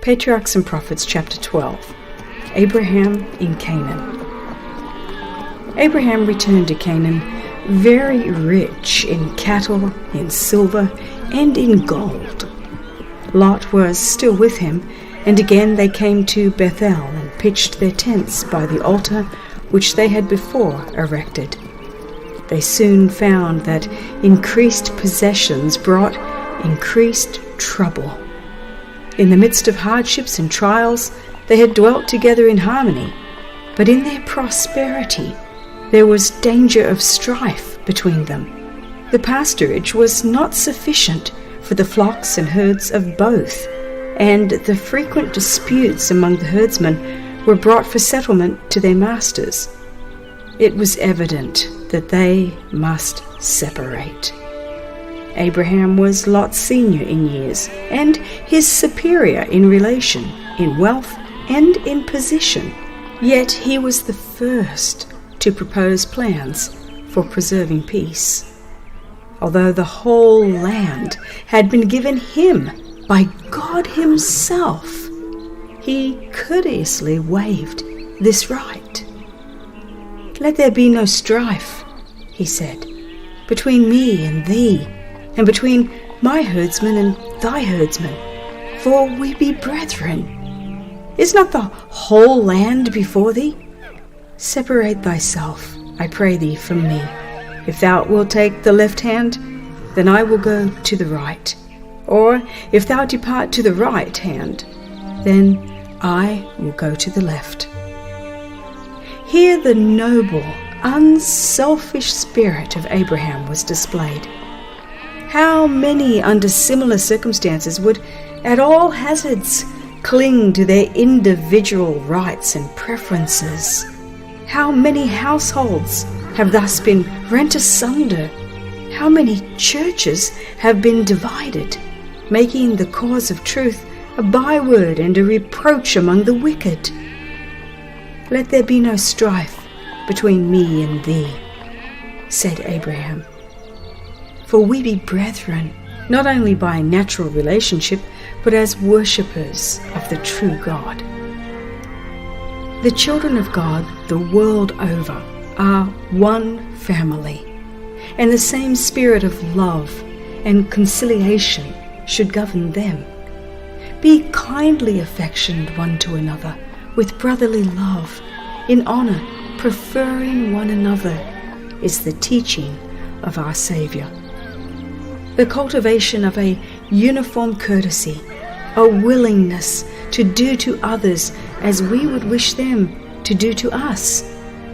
Patriarchs and Prophets, chapter 12. Abraham in Canaan. Abraham returned to Canaan very rich in cattle, in silver, and in gold. Lot was still with him, and again they came to Bethel and pitched their tents by the altar which they had before erected. They soon found that increased possessions brought increased trouble. In the midst of hardships and trials, they had dwelt together in harmony, but in their prosperity there was danger of strife between them. The pasturage was not sufficient for the flocks and herds of both, and the frequent disputes among the herdsmen were brought for settlement to their masters. It was evident that they must separate. Abraham was Lot's senior in years, and his superior in relation, in wealth, and in position. Yet he was the first to propose plans for preserving peace. Although the whole land had been given him by God himself, he courteously waived this right. "Let there be no strife," he said, "between me and thee, and between my herdsmen and thy herdsmen, for we be brethren. Is not the whole land before thee? Separate thyself, I pray thee, from me. If thou wilt take the left hand, then I will go to the right. Or if thou depart to the right hand, then I will go to the left." Here the noble, unselfish spirit of Abraham was displayed. How many under similar circumstances would, at all hazards, cling to their individual rights and preferences? How many households have thus been rent asunder? How many churches have been divided, making the cause of truth a byword and a reproach among the wicked? "Let there be no strife between me and thee," said Abraham. "For we be brethren, not only by natural relationship, but as worshippers of the true God." The children of God the world over are one family, and the same spirit of love and conciliation should govern them. Be kindly affectioned one to another with brotherly love, in honor, preferring one another, is the teaching of our Saviour. The cultivation of a uniform courtesy, a willingness to do to others as we would wish them to do to us,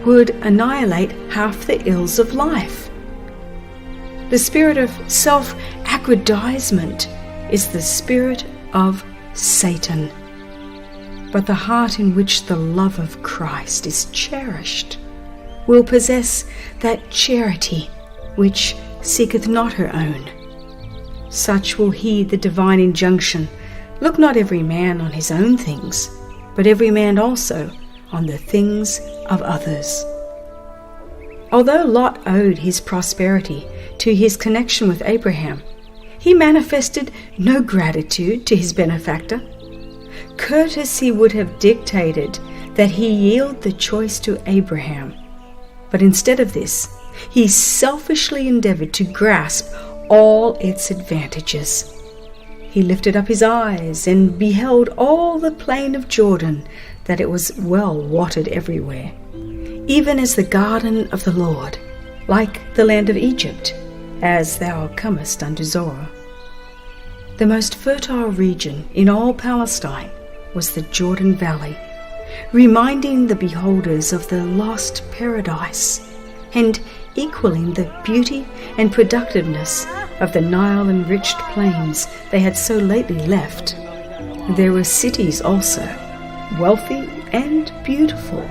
would annihilate half the ills of life. The spirit of self-aggrandizement is the spirit of Satan. But the heart in which the love of Christ is cherished will possess that charity which seeketh not her own. Such will heed the divine injunction, "Look not every man on his own things, but every man also on the things of others." Although Lot owed his prosperity to his connection with Abraham, he manifested no gratitude to his benefactor. Courtesy would have dictated that he yield the choice to Abraham, but instead of this, he selfishly endeavored to grasp all its advantages. He lifted up his eyes and beheld all the plain of Jordan, that it was well watered everywhere, even as the garden of the Lord, like the land of Egypt, as thou comest unto Zoar. The most fertile region in all Palestine was the Jordan Valley, reminding the beholders of the lost paradise, and equaling the beauty and productiveness of the Nile-enriched plains they had so lately left. There were cities also, wealthy and beautiful,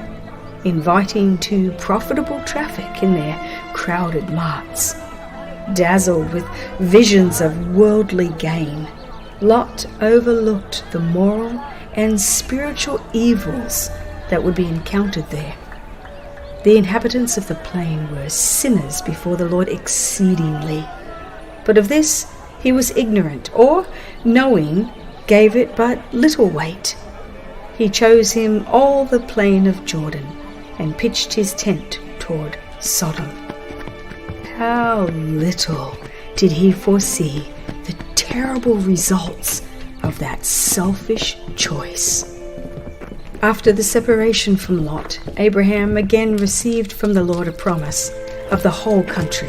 inviting to profitable traffic in their crowded marts. Dazzled with visions of worldly gain, Lot overlooked the moral and spiritual evils that would be encountered there. The inhabitants of the plain were sinners before the Lord exceedingly, but of this he was ignorant, or, knowing, gave it but little weight. He chose him all the plain of Jordan, and pitched his tent toward Sodom. How little did he foresee the terrible results of that selfish choice. After the separation from Lot, Abraham again received from the Lord a promise of the whole country.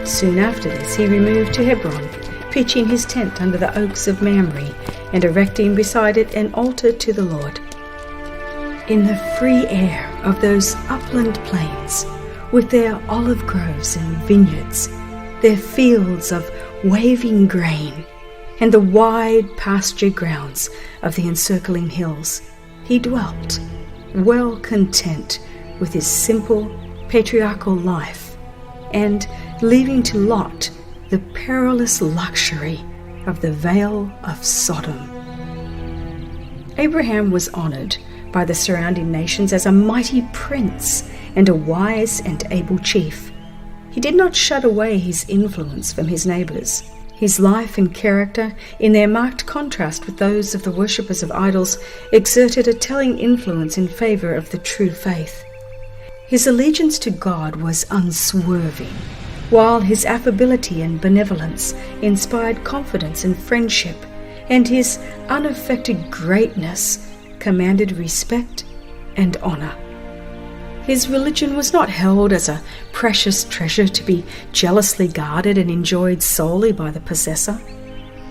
Soon after this he removed to Hebron, pitching his tent under the oaks of Mamre, and erecting beside it an altar to the Lord. In the free air of those upland plains, with their olive groves and vineyards, their fields of waving grain, and the wide pasture grounds of the encircling hills, he dwelt, well content with his simple patriarchal life, and leaving to Lot the perilous luxury of the Vale of Sodom. Abraham was honored by the surrounding nations as a mighty prince and a wise and able chief. He did not shut away his influence from his neighbors. His life and character, in their marked contrast with those of the worshippers of idols, exerted a telling influence in favor of the true faith. His allegiance to God was unswerving, while his affability and benevolence inspired confidence and friendship, and his unaffected greatness commanded respect and honor. His religion was not held as a precious treasure to be jealously guarded and enjoyed solely by the possessor.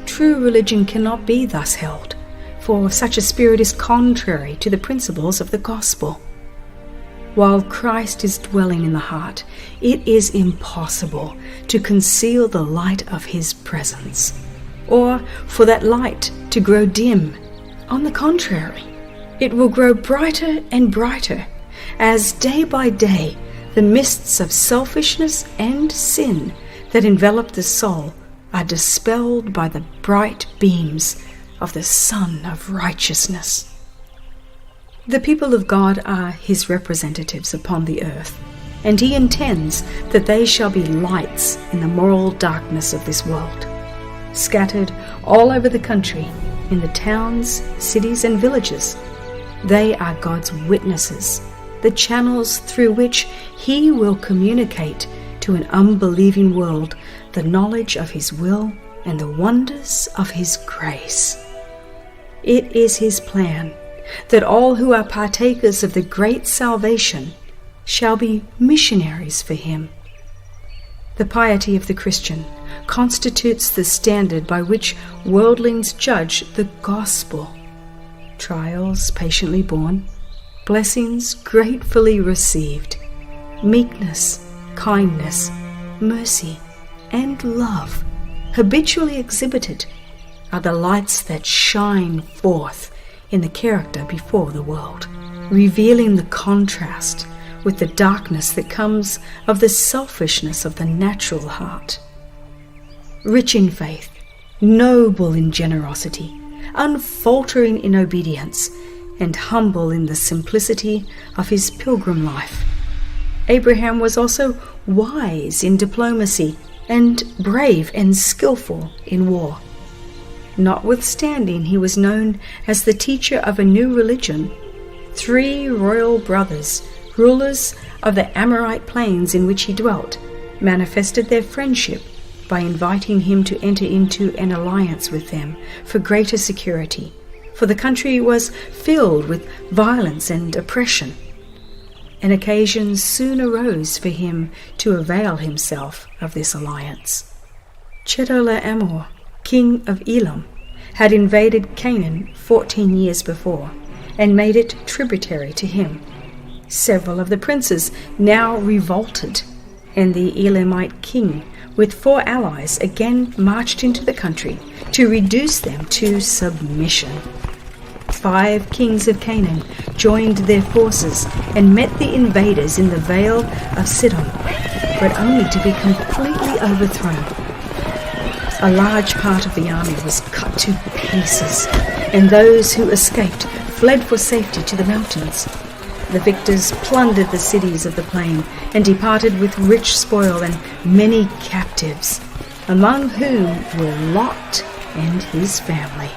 True religion cannot be thus held, for such a spirit is contrary to the principles of the gospel. While Christ is dwelling in the heart, it is impossible to conceal the light of his presence, or for that light to grow dim. On the contrary, it will grow brighter and brighter, as day by day the mists of selfishness and sin that envelop the soul are dispelled by the bright beams of the Sun of Righteousness. The people of God are his representatives upon the earth, and he intends that they shall be lights in the moral darkness of this world. Scattered all over the country, in the towns, cities, and villages, they are God's witnesses, the channels through which he will communicate to an unbelieving world the knowledge of his will and the wonders of his grace. It is his plan that all who are partakers of the great salvation shall be missionaries for him. The piety of the Christian constitutes the standard by which worldlings judge the gospel. Trials patiently borne, blessings gratefully received, meekness, kindness, mercy, and love habitually exhibited are the lights that shine forth in the character before the world, revealing the contrast with the darkness that comes of the selfishness of the natural heart. Rich in faith, noble in generosity, unfaltering in obedience, and humble in the simplicity of his pilgrim life, Abraham was also wise in diplomacy and brave and skillful in war. Notwithstanding he was known as the teacher of a new religion, 3 royal brothers, rulers of the Amorite plains in which he dwelt, manifested their friendship by inviting him to enter into an alliance with them for greater security, for the country was filled with violence and oppression. An occasion soon arose for him to avail himself of this alliance. Chedorlaomer, king of Elam, had invaded Canaan 14 years before and made it tributary to him. Several of the princes now revolted, and the Elamite king with 4 allies again marched into the country to reduce them to submission. 5 kings of Canaan joined their forces and met the invaders in the Vale of Sidon, but only to be completely overthrown. A large part of the army was cut to pieces, and those who escaped fled for safety to the mountains. The victors plundered the cities of the plain and departed with rich spoil and many captives, among whom were Lot and his family.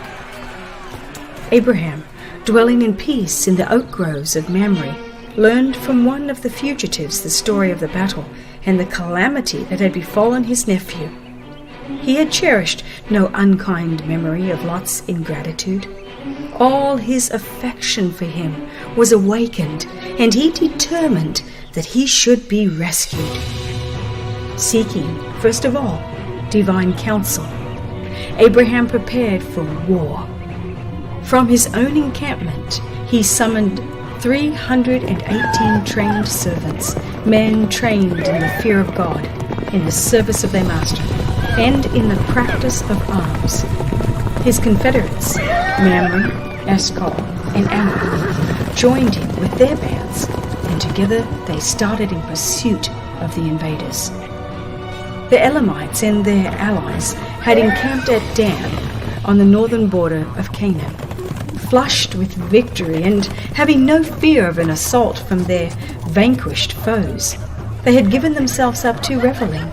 Abraham, dwelling in peace in the oak groves of Mamre, learned from one of the fugitives the story of the battle and the calamity that had befallen his nephew. He had cherished no unkind memory of Lot's ingratitude. All his affection for him was awakened, and he determined that he should be rescued. Seeking, first of all, divine counsel, Abraham prepared for war. From his own encampment, he summoned 318 trained servants, men trained in the fear of God, in the service of their master, and in the practice of arms. His confederates, Mamre, Eshcol, and Ammon, joined him with their bands, and together they started in pursuit of the invaders. The Elamites and their allies had encamped at Dan on the northern border of Canaan. Flushed with victory and having no fear of an assault from their vanquished foes, they had given themselves up to reveling.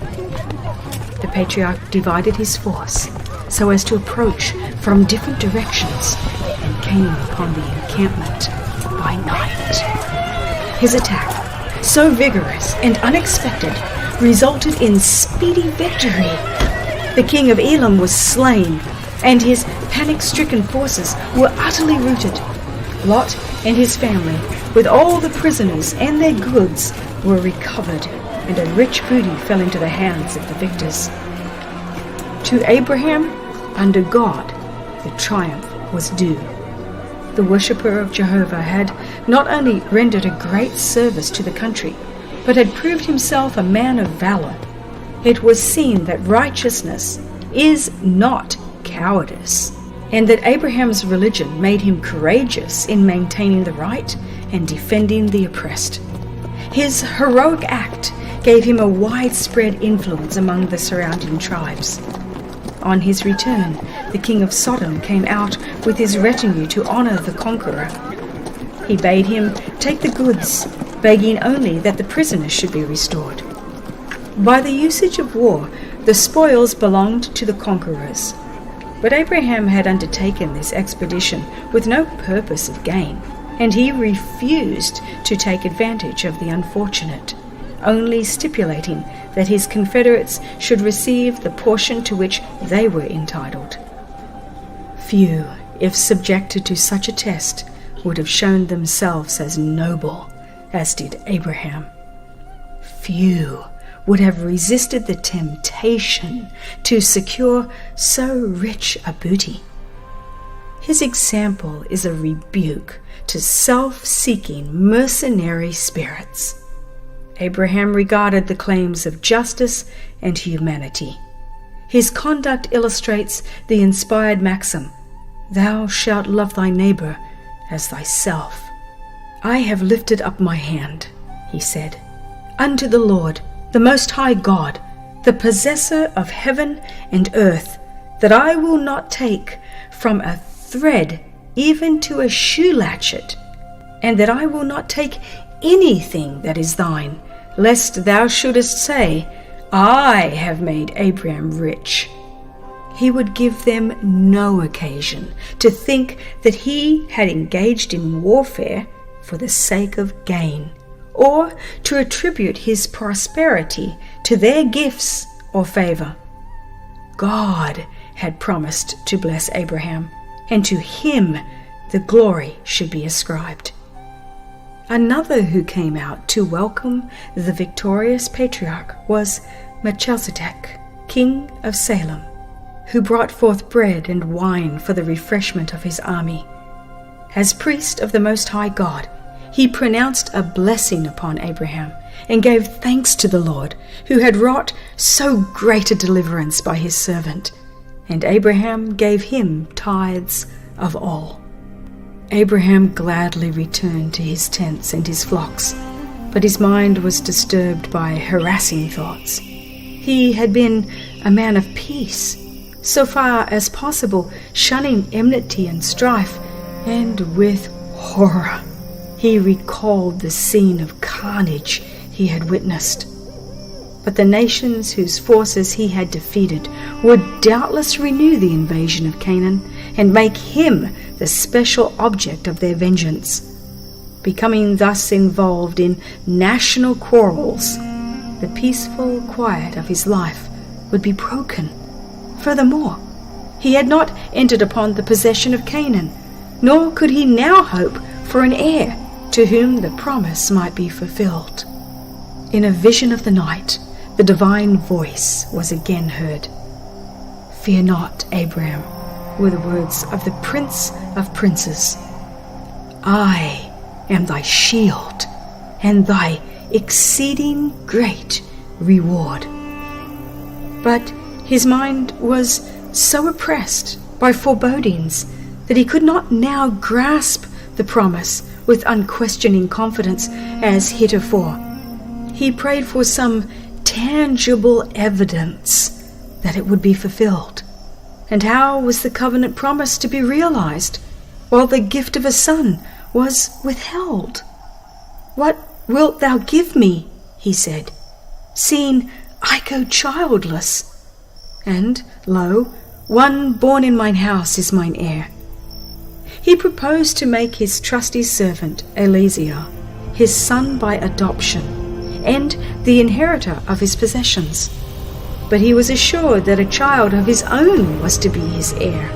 The Patriarch divided his force so as to approach from different directions and came upon the encampment by night. His attack, so vigorous and unexpected, resulted in speedy victory. The king of Elam was slain, and his panic-stricken forces were utterly routed. Lot and his family, with all the prisoners and their goods, were recovered, and a rich booty fell into the hands of the victors. To Abraham, under God, the triumph was due. The worshipper of Jehovah had not only rendered a great service to the country, but had proved himself a man of valor. It was seen that righteousness is not cowardice, and that Abraham's religion made him courageous in maintaining the right and defending the oppressed. His heroic act gave him a widespread influence among the surrounding tribes. On his return, the king of Sodom came out with his retinue to honor the conqueror. He bade him take the goods, begging only that the prisoners should be restored. By the usage of war, the spoils belonged to the conquerors. But Abraham had undertaken this expedition with no purpose of gain, and he refused to take advantage of the unfortunate, only stipulating that his confederates should receive the portion to which they were entitled. Few, if subjected to such a test, would have shown themselves as noble as did Abraham. Few would have resisted the temptation to secure so rich a booty. His example is a rebuke to self-seeking mercenary spirits. Abraham regarded the claims of justice and humanity. His conduct illustrates the inspired maxim, "Thou shalt love thy neighbor as thyself." "I have lifted up my hand," he said, "unto the Lord, the Most High God, the possessor of heaven and earth, that I will not take from a thread even to a shoe latchet, and that I will not take anything that is thine, lest thou shouldest say, I have made Abraham rich." He would give them no occasion to think that he had engaged in warfare for the sake of gain, or to attribute his prosperity to their gifts or favor. God had promised to bless Abraham, and to him the glory should be ascribed. Another who came out to welcome the victorious patriarch was Melchizedek, king of Salem, who brought forth bread and wine for the refreshment of his army. As priest of the Most High God, he pronounced a blessing upon Abraham and gave thanks to the Lord, who had wrought so great a deliverance by his servant, and Abraham gave him tithes of all. Abraham gladly returned to his tents and his flocks, but his mind was disturbed by harassing thoughts. He had been a man of peace, so far as possible shunning enmity and strife, and with horror he recalled the scene of carnage he had witnessed. But the nations whose forces he had defeated would doubtless renew the invasion of Canaan and make him the special object of their vengeance. Becoming thus involved in national quarrels, the peaceful quiet of his life would be broken. Furthermore, he had not entered upon the possession of Canaan, nor could he now hope for an heir to whom the promise might be fulfilled. In a vision of the night, the divine voice was again heard. "Fear not, Abraham," were the words of the Prince of Princes. "I am thy shield and thy exceeding great reward." But his mind was so oppressed by forebodings that he could not now grasp the promise with unquestioning confidence as heretofore. He prayed for some tangible evidence that it would be fulfilled. And how was the covenant promise to be realized while the gift of a son was withheld? "What wilt thou give me," he said, "seeing I go childless? And, lo, one born in mine house is mine heir." He proposed to make his trusty servant Eliezer his son by adoption and the inheritor of his possessions. But he was assured that a child of his own was to be his heir.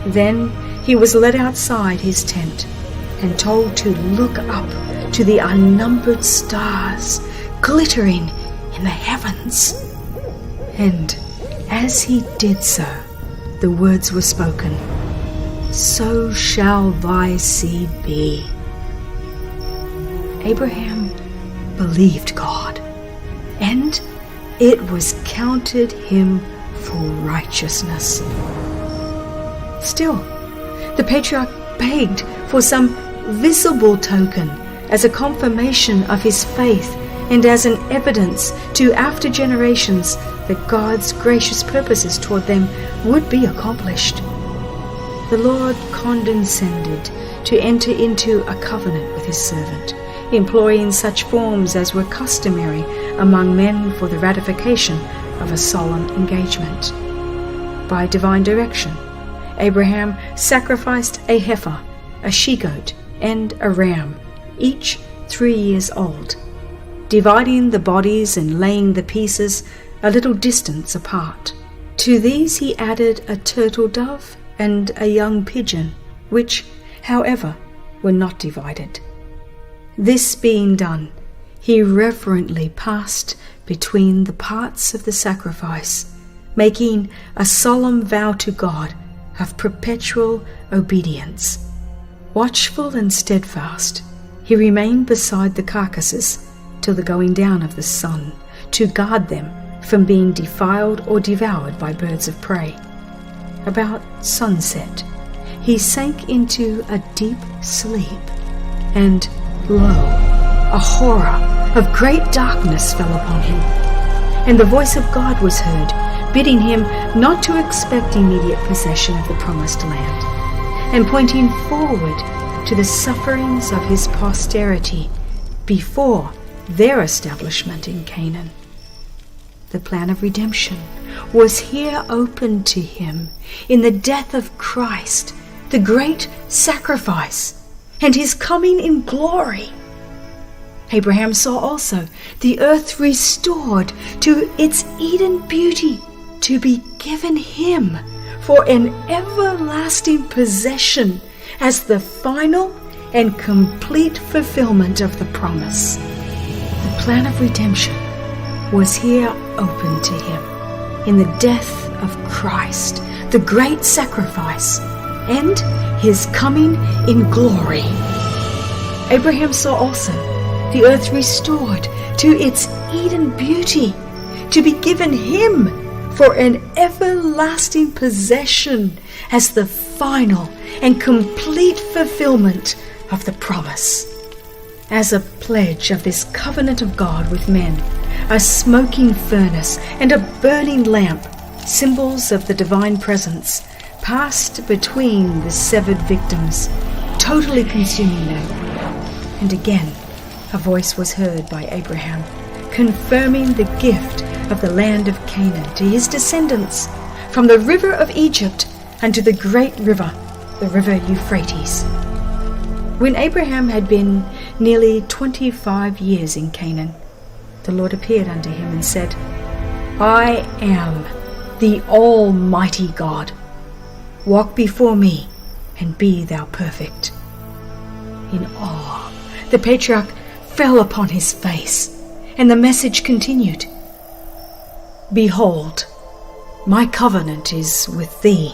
Then he was led outside his tent and told to look up to the unnumbered stars glittering in the heavens. And as he did so, the words were spoken, "So shall thy seed be." Abraham believed God, and it was counted him for righteousness. Still, the patriarch begged for some visible token as a confirmation of his faith and as an evidence to after generations that God's gracious purposes toward them would be accomplished. The Lord condescended to enter into a covenant with his servant, employing such forms as were customary among men for the ratification of a solemn engagement. By divine direction, Abraham sacrificed a heifer, a she-goat, and a ram, each 3 years old, dividing the bodies and laying the pieces a little distance apart. To these he added a turtle dove and a young pigeon, which, however, were not divided. This being done, he reverently passed between the parts of the sacrifice, making a solemn vow to God of perpetual obedience. Watchful and steadfast, he remained beside the carcasses till the going down of the sun, to guard them from being defiled or devoured by birds of prey. About sunset, he sank into a deep sleep, and lo, a horror of great darkness fell upon him, and the voice of God was heard, bidding him not to expect immediate possession of the promised land, and pointing forward to the sufferings of his posterity before their establishment in Canaan. The plan of redemption was here opened to him in the death of Christ, the great sacrifice, and his coming in glory. Abraham saw also the earth restored to its Eden beauty, to be given him for an everlasting possession as the final and complete fulfillment of the promise. The plan of redemption was here open to him in the death of Christ, the great sacrifice, and his coming in glory. Abraham saw also the earth restored to its Eden beauty, to be given him for an everlasting possession as the final and complete fulfillment of the promise. As a pledge of this covenant of God with men, a smoking furnace and a burning lamp, symbols of the divine presence, passed between the severed victims, totally consuming them. And again, a voice was heard by Abraham, confirming the gift of the land of Canaan to his descendants, from the river of Egypt unto the great river, the river Euphrates. When Abraham had been nearly 25 years in Canaan, the Lord appeared unto him and said, I am the Almighty God. Walk before me, and be thou perfect. In awe, the patriarch fell upon his face, and the message continued, Behold, my covenant is with thee,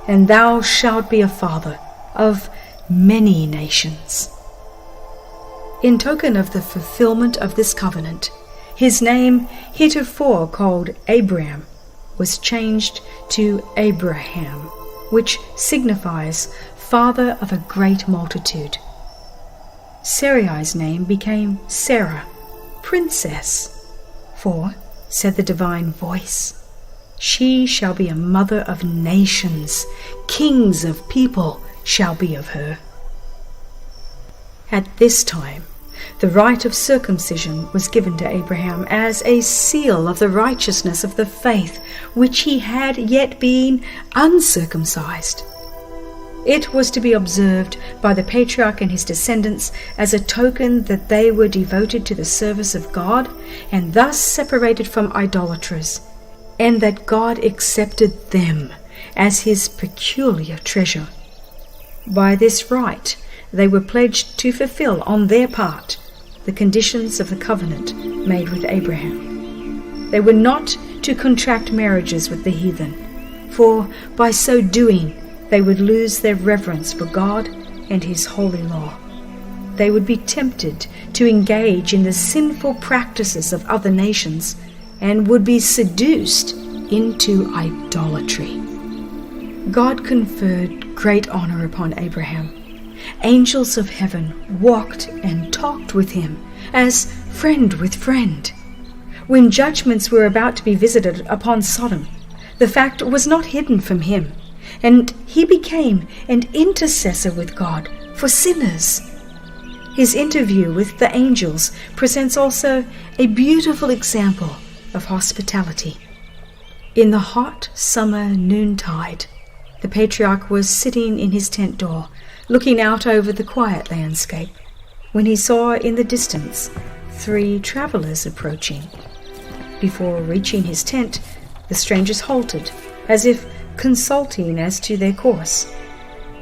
and thou shalt be a father of many nations. In token of the fulfillment of this covenant, his name, heretofore called Abram, was changed to Abraham, which signifies father of a great multitude. Sarai's name became Sarah, princess, for, said the divine voice, she shall be a mother of nations, kings of people shall be of her. At this time, the rite of circumcision was given to Abraham as a seal of the righteousness of the faith which he had yet been uncircumcised. It was to be observed by the patriarch and his descendants as a token that they were devoted to the service of God and thus separated from idolaters, and that God accepted them as his peculiar treasure. By this rite, they were pledged to fulfill on their part the conditions of the covenant made with Abraham. They were not to contract marriages with the heathen, for by so doing they would lose their reverence for God and his holy law. They would be tempted to engage in the sinful practices of other nations and would be seduced into idolatry. God conferred great honor upon Abraham. Angels of heaven walked and talked with him as friend with friend. When judgments were about to be visited upon Sodom, the fact was not hidden from him, and he became an intercessor with God for sinners. His interview with the angels presents also a beautiful example of hospitality. In the hot summer noontide, the patriarch was sitting in his tent door, looking out over the quiet landscape, when he saw in the distance 3 travelers approaching. Before reaching his tent, the strangers halted, as if consulting as to their course.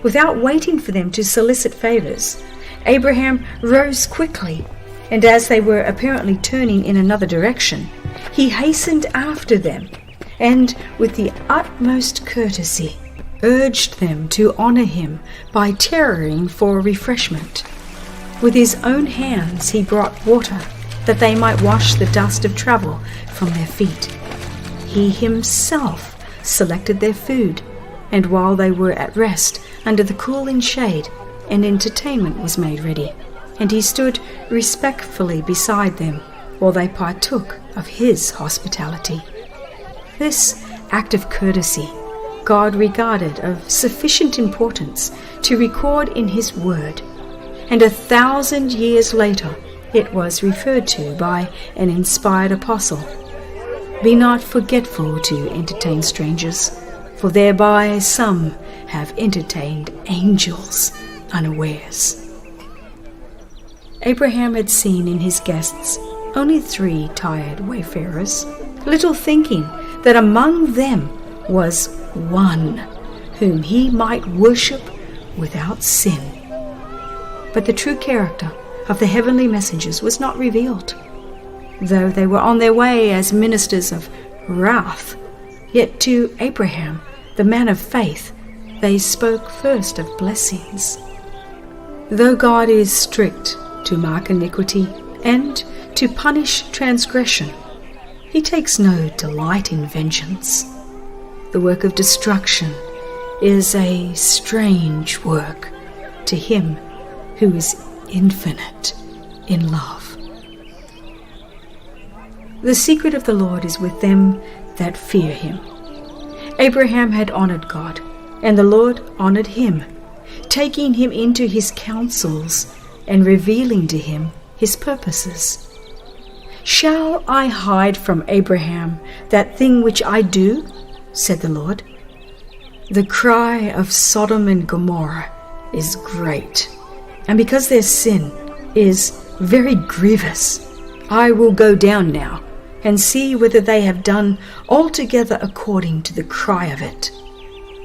Without waiting for them to solicit favors, Abraham rose quickly, and as they were apparently turning in another direction, he hastened after them, and with the utmost courtesy urged them to honor him by tarrying for refreshment. With his own hands he brought water, that they might wash the dust of travel from their feet. He himself selected their food, and while they were at rest under the cooling shade, an entertainment was made ready, and he stood respectfully beside them while they partook of his hospitality. This act of courtesy God regarded of sufficient importance to record in his word, and 1,000 years later it was referred to by an inspired apostle. Be not forgetful to entertain strangers, for thereby some have entertained angels unawares. Abraham had seen in his guests only 3 tired wayfarers, little thinking that among them was one whom he might worship without sin. But the true character of the heavenly messengers was not revealed. Though they were on their way as ministers of wrath, yet to Abraham, the man of faith, they spoke first of blessings. Though God is strict to mark iniquity and to punish transgression, he takes no delight in vengeance. The work of destruction is a strange work to him who is infinite in love. The secret of the Lord is with them that fear him. Abraham had honored God, and the Lord honored him, taking him into his counsels and revealing to him his purposes. Shall I hide from Abraham that thing which I do? Said the Lord. The cry of Sodom and Gomorrah is great, and because their sin is very grievous, I will go down now and see whether they have done altogether according to the cry of it,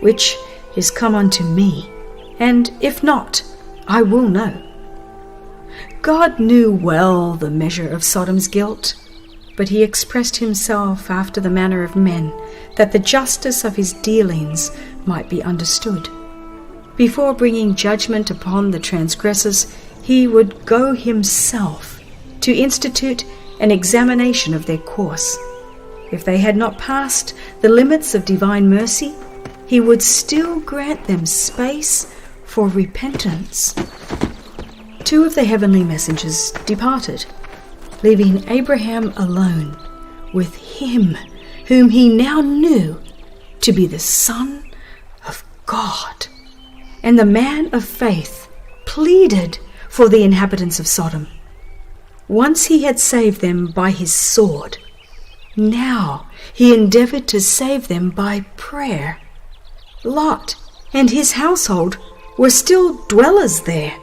which is come unto me, and if not, I will know. God knew well the measure of Sodom's guilt, but he expressed himself after the manner of men, that the justice of his dealings might be understood. Before bringing judgment upon the transgressors, he would go himself to institute an examination of their course. If they had not passed the limits of divine mercy, he would still grant them space for repentance. 2 of the heavenly messengers departed, leaving Abraham alone with him whom he now knew to be the Son of God. And the man of faith pleaded for the inhabitants of Sodom. Once he had saved them by his sword, now he endeavored to save them by prayer. Lot and his household were still dwellers there,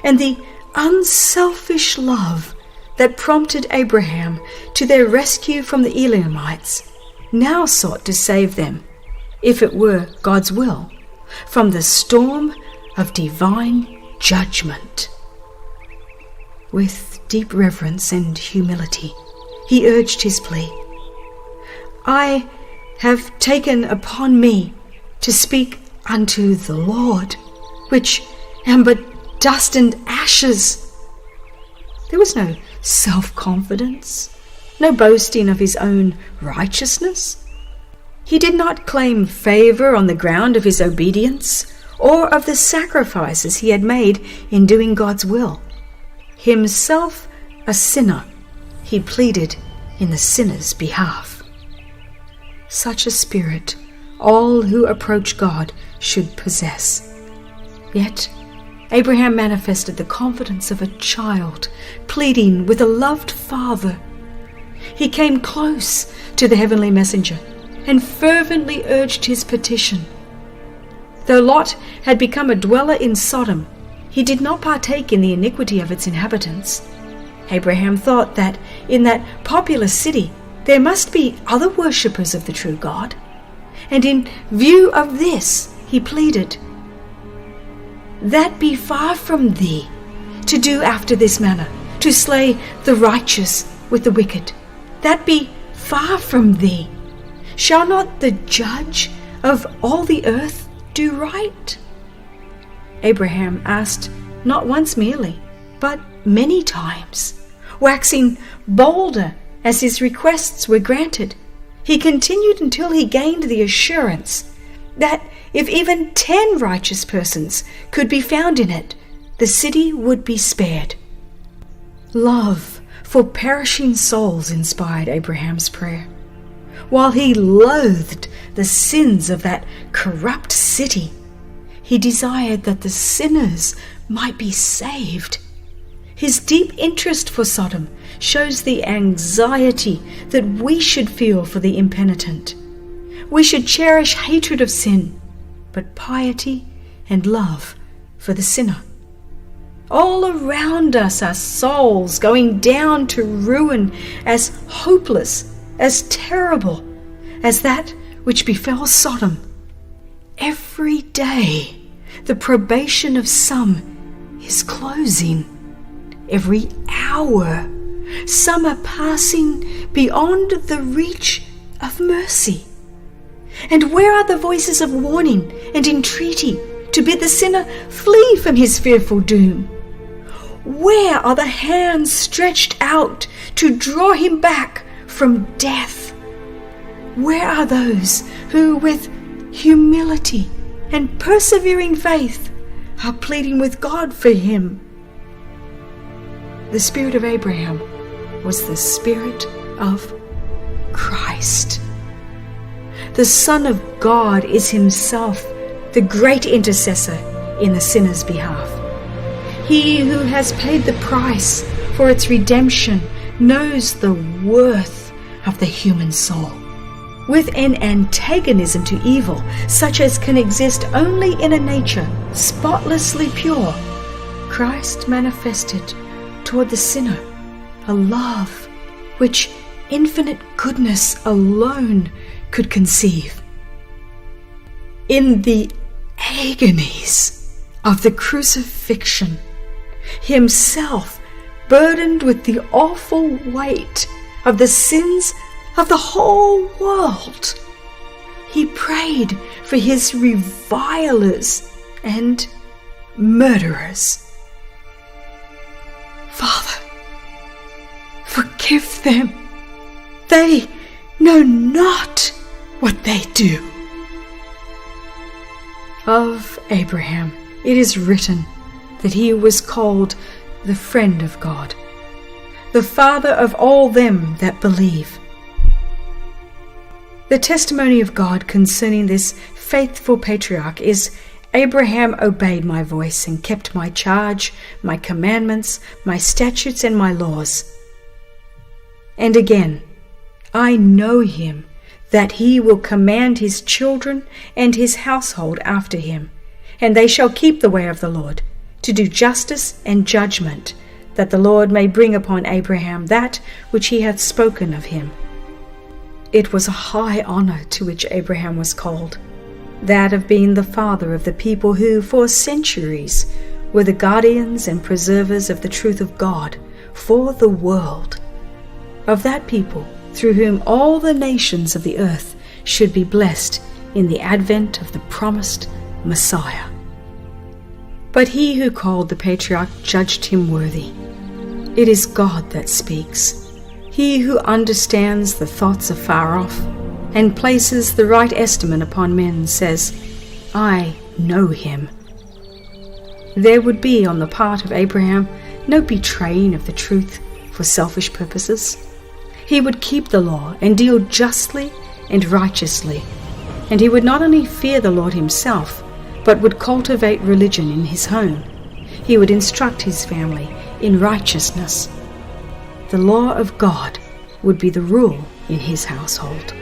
and the unselfish love that prompted Abraham to their rescue from the Elamites now sought to save them, if it were God's will, from the storm of divine judgment. With deep reverence and humility, he urged his plea. I have taken upon me to speak unto the Lord, which am but dust and ashes. There was no self-confidence, no boasting of his own righteousness. He did not claim favor on the ground of his obedience or of the sacrifices he had made in doing God's will. Himself a sinner, he pleaded in the sinner's behalf. Such a spirit all who approach God should possess. Yet Abraham manifested the confidence of a child pleading with a loved father. He came close to the heavenly messenger and fervently urged his petition. Though Lot had become a dweller in Sodom, he did not partake in the iniquity of its inhabitants. Abraham thought that in that populous city there must be other worshippers of the true God, and in view of this he pleaded, "That be far from thee, to do after this manner, to slay the righteous with the wicked. That be far from thee. Shall not the judge of all the earth do right?" Abraham asked not once merely, but many times, waxing bolder as his requests were granted. He continued until he gained the assurance that if even 10 righteous persons could be found in it, the city would be spared. Love for perishing souls inspired Abraham's prayer. While he loathed the sins of that corrupt city, he desired that the sinners might be saved. His deep interest for Sodom shows the anxiety that we should feel for the impenitent. We should cherish hatred of sin, but piety and love for the sinner. All around us are souls going down to ruin as hopeless, as terrible as that which befell Sodom. Every day the probation of some is closing. Every hour some are passing beyond the reach of mercy. And where are the voices of warning and entreaty to bid the sinner flee from his fearful doom? Where are the hands stretched out to draw him back from death? Where are those who with humility and persevering faith are pleading with God for him? The spirit of Abraham was the spirit of Christ. The Son of God is himself the great intercessor in the sinner's behalf. He who has paid the price for its redemption knows the worth of the human soul. with an antagonism to evil such as can exist only in a nature spotlessly pure, Christ manifested toward the sinner a love which infinite goodness alone could conceive. In the agonies of the crucifixion, himself burdened with the awful weight of the sins of the whole world, he prayed for his revilers and murderers. Father, forgive them. They know not what they do. Of Abraham it is written that he was called the friend of God, the father of all them that believe. The testimony of God concerning this faithful patriarch is, Abraham obeyed my voice and kept my charge, my commandments, my statutes, and my laws. And again, I know him, that he will command his children and his household after him, and they shall keep the way of the Lord, to do justice and judgment, that the Lord may bring upon Abraham that which he hath spoken of him. It was a high honor to which Abraham was called, that of being the father of the people who, for centuries, were the guardians and preservers of the truth of God for the world, of that people through whom all the nations of the earth should be blessed in the advent of the promised Messiah. But he who called the patriarch judged him worthy. It is God that speaks. He who understands the thoughts afar off and places the right estimate upon men says, I know him. There would be on the part of Abraham no betraying of the truth for selfish purposes. He would keep the law and deal justly and righteously, and he would not only fear the Lord himself, but would cultivate religion in his home. He would instruct his family in righteousness. The law of God would be the rule in his household.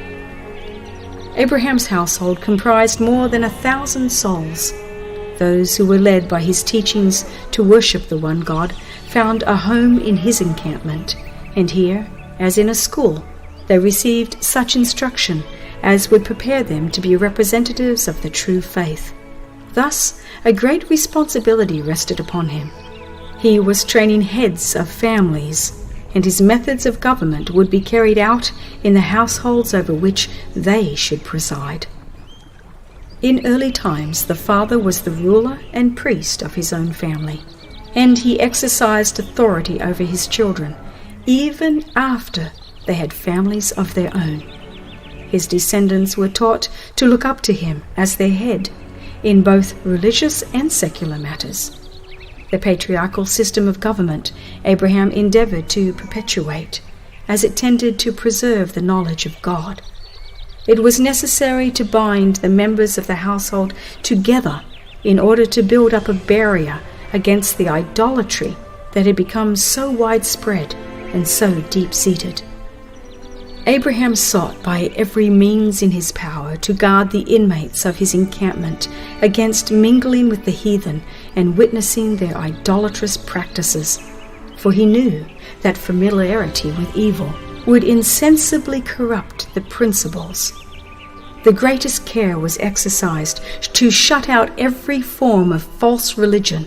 Abraham's household comprised more than 1,000 souls. Those who were led by his teachings to worship the one God found a home in his encampment, and here, as in a school, they received such instruction as would prepare them to be representatives of the true faith. Thus, a great responsibility rested upon him. He was training heads of families, and his methods of government would be carried out in the households over which they should preside. In early times, the father was the ruler and priest of his own family, and he exercised authority over his children, even after they had families of their own. His descendants were taught to look up to him as their head in both religious and secular matters. The patriarchal system of government Abraham endeavored to perpetuate, as it tended to preserve the knowledge of God. It was necessary to bind the members of the household together in order to build up a barrier against the idolatry that had become so widespread and so deep-seated. Abraham sought by every means in his power to guard the inmates of his encampment against mingling with the heathen and witnessing their idolatrous practices, for he knew that familiarity with evil would insensibly corrupt the principles. The greatest care was exercised to shut out every form of false religion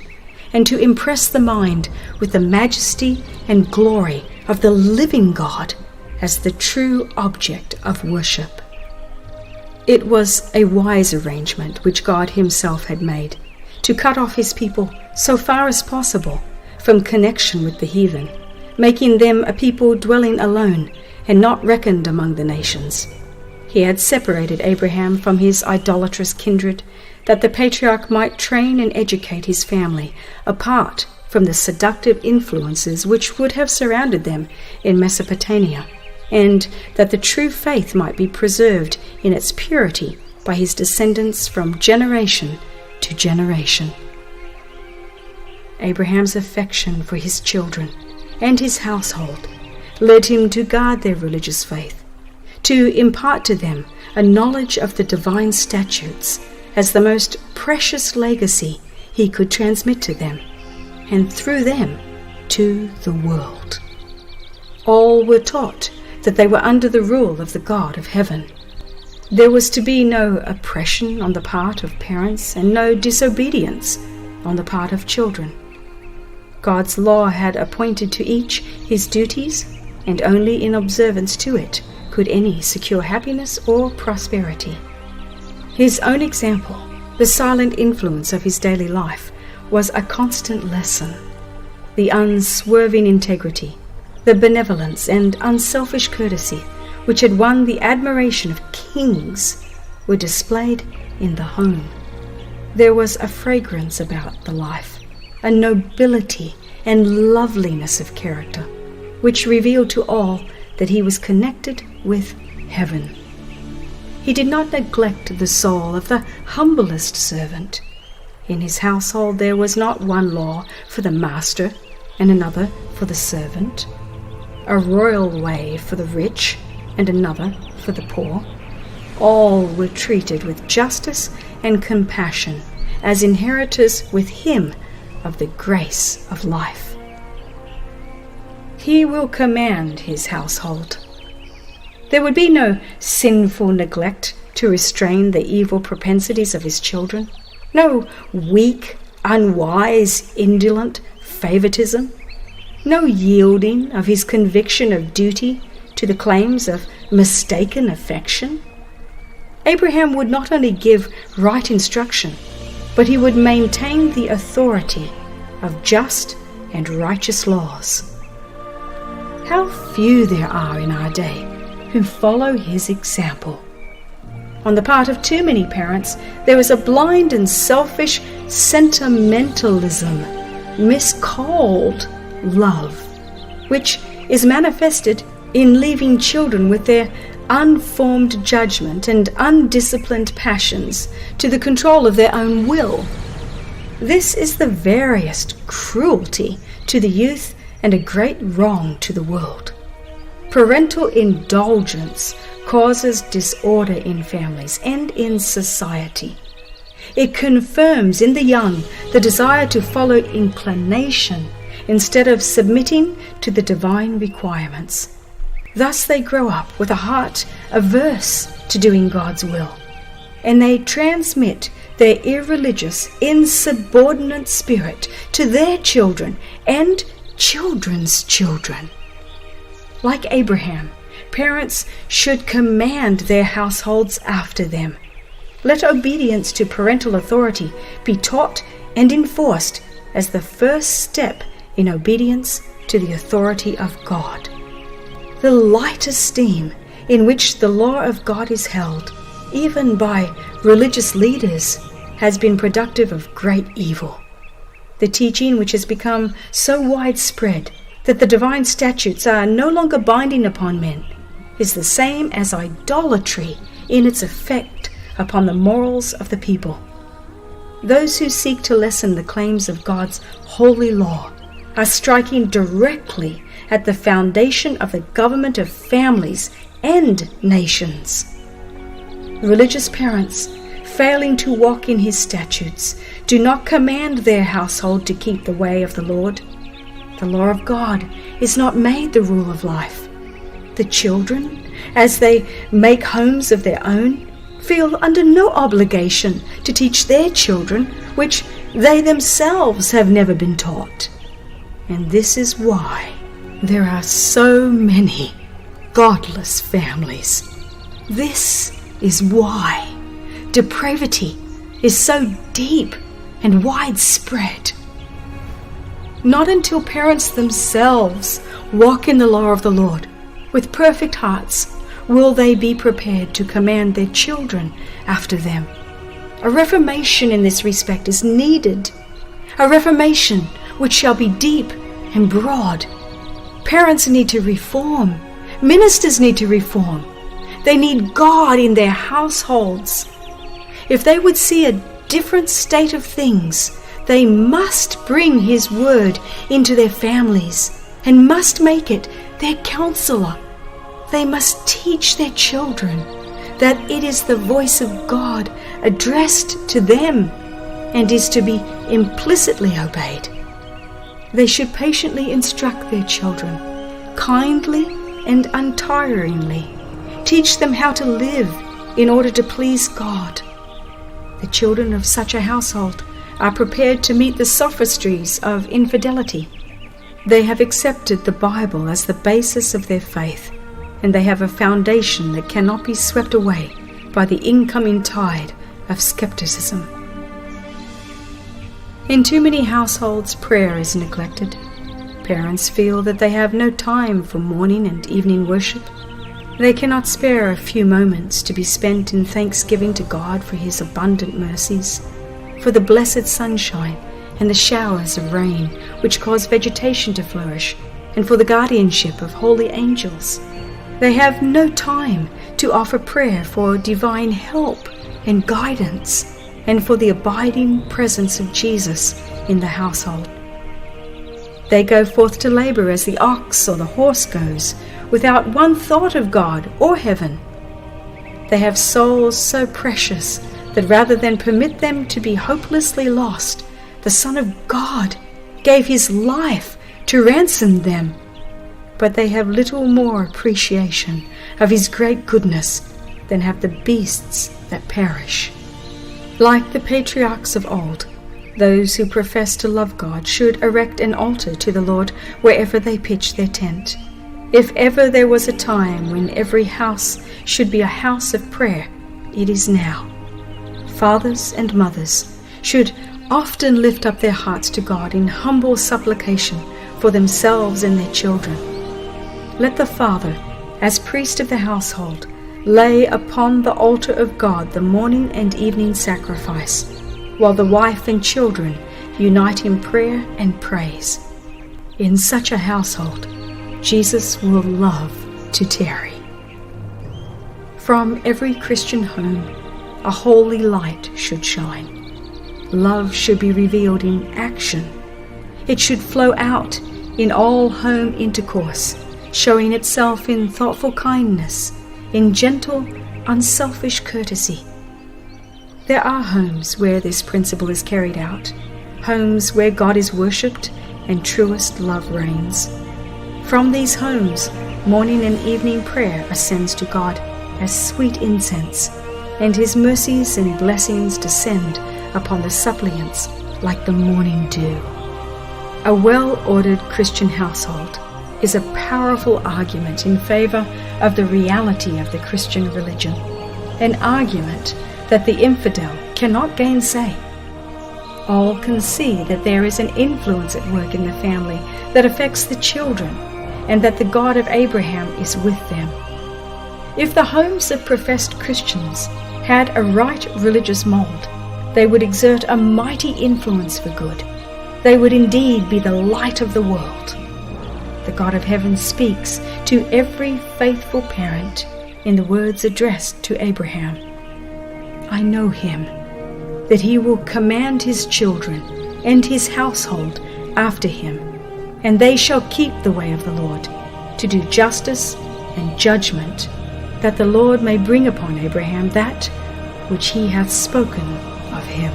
and to impress the mind with the majesty and glory of the living God as the true object of worship. It was a wise arrangement which God himself had made, to cut off his people so far as possible from connection with the heathen, making them a people dwelling alone and not reckoned among the nations. He had separated Abraham from his idolatrous kindred, that the patriarch might train and educate his family apart from the seductive influences which would have surrounded them in Mesopotamia, and that the true faith might be preserved in its purity by his descendants from generation to generation. Abraham's affection for his children and his household led him to guard their religious faith, to impart to them a knowledge of the divine statutes as the most precious legacy he could transmit to them, and through them to the world. All were taught that they were under the rule of the God of heaven. There was to be no oppression on the part of parents and no disobedience on the part of children. God's law had appointed to each his duties, and only in observance to it could any secure happiness or prosperity. His own example, the silent influence of his daily life, was a constant lesson. The unswerving integrity, the benevolence and unselfish courtesy which had won the admiration of kings were displayed in the home. There was a fragrance about the life, a nobility and loveliness of character, which revealed to all that he was connected with heaven. He did not neglect the soul of the humblest servant. In his household there was not one law for the master and another for the servant, a royal way for the rich and another for the poor. All were treated with justice and compassion as inheritors with him of the grace of life. He will command his household. There would be no sinful neglect to restrain the evil propensities of his children, no weak, unwise, indolent favoritism, no yielding of his conviction of duty to the claims of mistaken affection. Abraham would not only give right instruction, but he would maintain the authority of just and righteous laws. How few there are in our day who follow his example. On the part of too many parents, there is a blind and selfish sentimentalism, miscalled love, which is manifested in leaving children with their unformed judgment and undisciplined passions to the control of their own will. This is the veriest cruelty to the youth and a great wrong to the world. Parental indulgence causes disorder in families and in society. It confirms in the young the desire to follow inclination instead of submitting to the divine requirements. Thus they grow up with a heart averse to doing God's will, and they transmit their irreligious, insubordinate spirit to their children and children's children. Like Abraham, parents should command their households after them. Let obedience to parental authority be taught and enforced as the first step in obedience to the authority of God. The light esteem in which the law of God is held, even by religious leaders, has been productive of great evil. The teaching which has become so widespread that the divine statutes are no longer binding upon men is the same as idolatry in its effect upon the morals of the people. Those who seek to lessen the claims of God's holy law are striking directly at the foundation of the government of families and nations. Religious parents, failing to walk in his statutes, do not command their household to keep the way of the Lord. The law of God is not made the rule of life. The children, as they make homes of their own, feel under no obligation to teach their children which they themselves have never been taught. And this is why there are so many godless families. This is why depravity is so deep and widespread. Not until parents themselves walk in the law of the Lord with perfect hearts will they be prepared to command their children after them. A reformation in this respect is needed, a reformation which shall be deep and broad. Parents need to reform. Ministers need to reform. They need God in their households. If they would see a different state of things, they must bring His word into their families and must make it their counselor. They must teach their children that it is the voice of God addressed to them and is to be implicitly obeyed. They should patiently instruct their children, kindly and untiringly, teach them how to live in order to please God. The children of such a household are prepared to meet the sophistries of infidelity. They have accepted the Bible as the basis of their faith, and they have a foundation that cannot be swept away by the incoming tide of skepticism. In too many households, prayer is neglected. Parents feel that they have no time for morning and evening worship. They cannot spare a few moments to be spent in thanksgiving to God for His abundant mercies, for the blessed sunshine and the showers of rain which cause vegetation to flourish, and for the guardianship of holy angels. They have no time to offer prayer for divine help and guidance, and for the abiding presence of Jesus in the household. They go forth to labor as the ox or the horse goes, without one thought of God or heaven. They have souls so precious that rather than permit them to be hopelessly lost, the Son of God gave His life to ransom them. But they have little more appreciation of His great goodness than have the beasts that perish. Like the patriarchs of old, those who profess to love God should erect an altar to the Lord wherever they pitch their tent. If ever there was a time when every house should be a house of prayer, it is now. Fathers and mothers should often lift up their hearts to God in humble supplication for themselves and their children. Let the father, as priest of the household, lay upon the altar of God the morning and evening sacrifice, while the wife and children unite in prayer and praise. In such a household, Jesus will love to tarry. From every Christian home, a holy light should shine. Love should be revealed in action. It should flow out in all home intercourse, showing itself in thoughtful kindness, in gentle, unselfish courtesy. There are homes where this principle is carried out, homes where God is worshipped and truest love reigns. From these homes, morning and evening prayer ascends to God as sweet incense, and His mercies and blessings descend upon the suppliants like the morning dew. A well-ordered Christian household is a powerful argument in favor of the reality of the Christian religion, an argument that the infidel cannot gainsay. All can see that there is an influence at work in the family that affects the children, and that the God of Abraham is with them. If the homes of professed Christians had a right religious mold, they would exert a mighty influence for good. They would indeed be the light of the world. The God of heaven speaks to every faithful parent in the words addressed to Abraham. I know him, that he will command his children and his household after him, and they shall keep the way of the Lord, to do justice and judgment, that the Lord may bring upon Abraham that which he hath spoken of him.